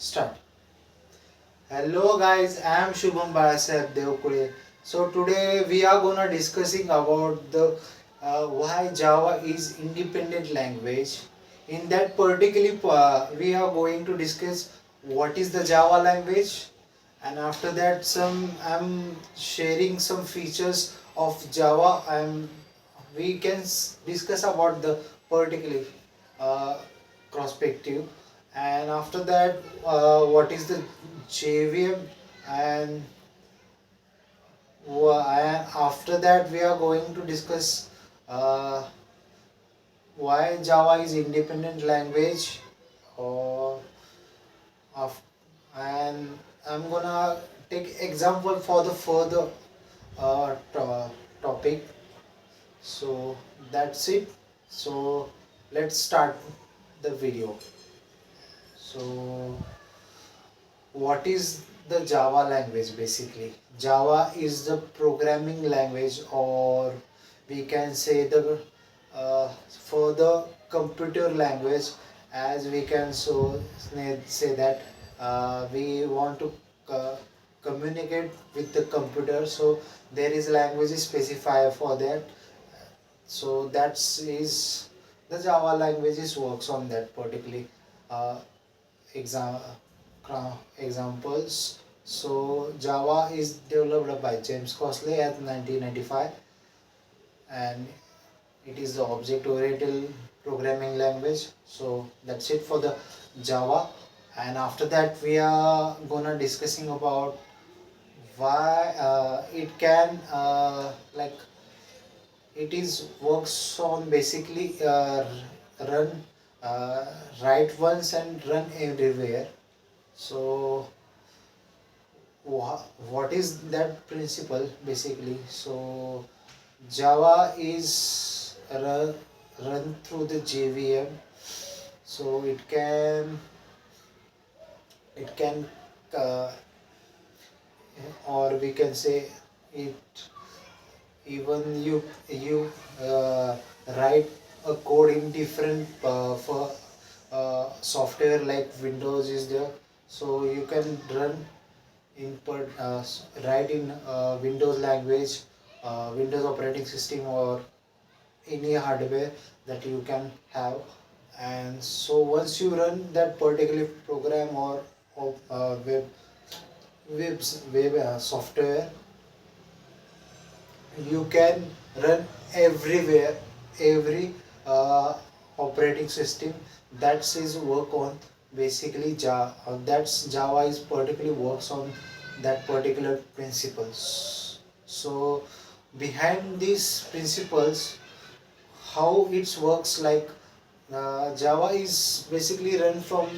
Start. Hello guys, I am Shubham Balasab Devkule. So today we are gonna discussing about the why Java is independent language. In that particularly we are going to discuss what is the Java language, and after that I'm sharing some features of Java. We can discuss about the particular uh, perspective, and after that what is the JVM, and and after that we are going to discuss uh, why Java is independent language, or of, and I'm gonna take example for the further topic. So that's it. So let's start the video. So what is the Java language basically? Java is the programming language, or we can say the for the computer language, as we can so say that we want to uh, communicate with the computer. So there is language specified for that. So that's is the Java languages works on that particularly uh, exam examples. So Java is developed by James Cosley at 1995, and it is the object-oriented programming language. So that's it for the Java. And after that we are gonna discussing about why it can it is works on basically run uh, write once and run everywhere. So what is that principle basically? So Java is run through the JVM. So it can uh, or we can say it, even you write a code in different for software like Windows is there. So you can run input write in Windows language, Windows operating system, or any hardware that you can have. And so once you run that particular program or web software, you can run everywhere, every operating system. That is work on basically Java. That's Java is particularly works on that particular principles. So behind these principles, how it works, like Java is basically run through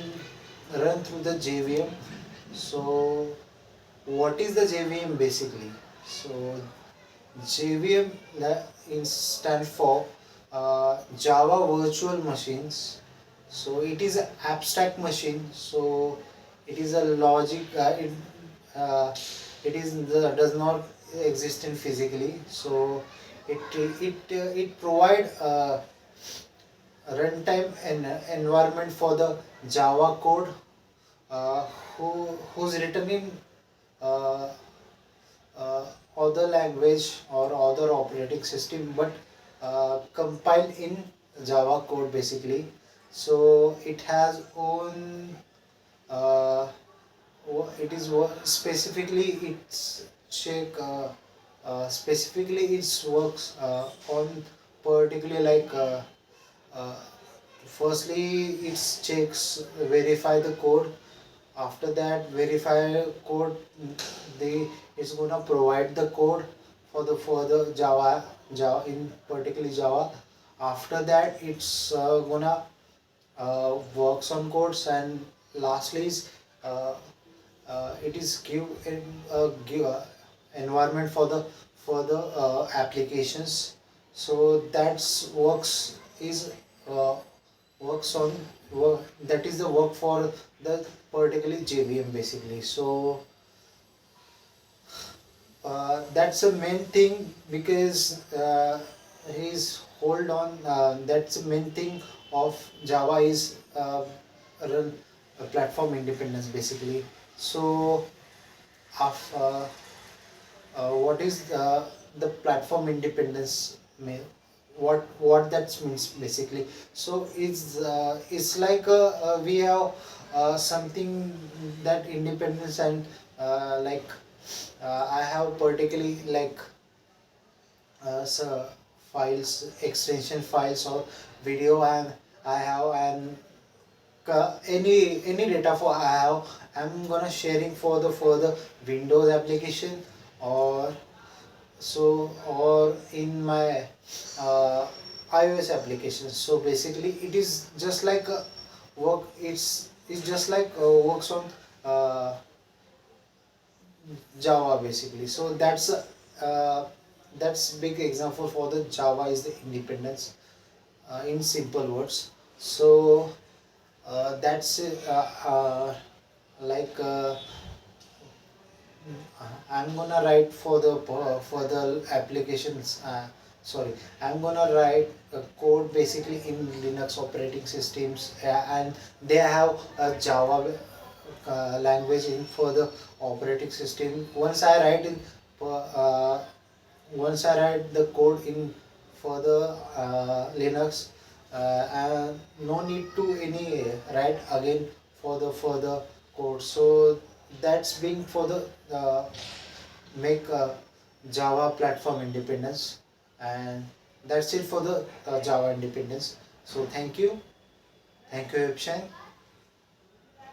the JVM. So what is the JVM basically? So JVM stand for Java Virtual Machines. So it is an abstract machine. So it is a logic. Uh, it is does not exist in physically. So it provide runtime and environment for the Java code, uh, who's written in uh, uh, other language or other operating system, but compiled in Java code basically. So it has own uh, it is specifically it's check specifically its works on particularly like uh, firstly it checks verify the code. After that verify code, they it's gonna provide the code for the further Java in particularly Java. After that it's gonna works on codes, and lastly is uh, it is give environment for the applications. So that's works is uh, works on work, that is the work for the particularly JVM basically. So that's the main thing, because he's hold on that's the main thing of Java is run platform independence basically. So of what is the platform independence what that means basically. So it's like we have something that independence and like I have particularly like so files, extension files or video, and I have an any data for I have, I'm gonna sharing for the further Windows application or so, or in my uh, iOS application. So basically it is just like a work, it's just like works on uh, Java basically. So that's big example for the Java is the independence in simple words. So that's like I'm gonna write for the applications. Sorry, I'm gonna write code basically in Linux operating systems, and they have a Java language in for the operating system. Uh, Once I write the code in for the Linux, and no need to any write again for the further code. So that's being for the make Java platform independence, and that's it for the Java independence. So thank you, Ipshan.